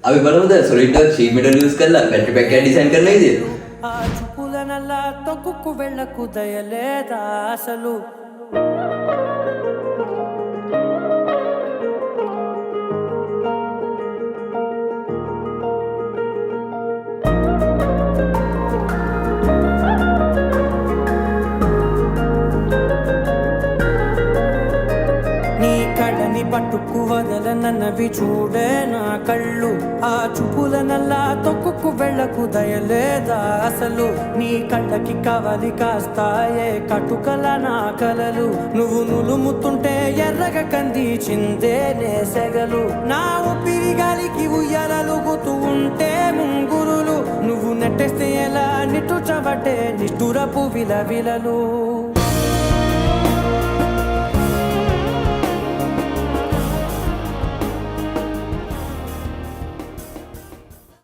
अभी बनवता solid sheet metal use करला बैटरी पैक क्या डिजाइन करना ही दे ఆ చూపులనల్లా తొక్కుకు వెళ్ళకు దయలేదా అసలు నీ కళ్ళని పట్టుకు వదలనన్నవి చూడే నా కళ్ళు ఆ చూపులనల్లా తొక్కుకు వెళ్ళకు దయలేదా అసలు నీ కళ్ళకి కవలి కాస్తాయే కటుకల నా కలలు నువ్వు నులుముతుంటే ఎర్రగ కంది చిందే నేసెగలు నా ఊపిరి గాలికి ఉయ్యాలలుగుతూ ఉంటే ముంగురులు నువ్వు నెట్టేస్తే ఎలా నిట్టుచబట్టే నిష్ఠురపు విలవిలలు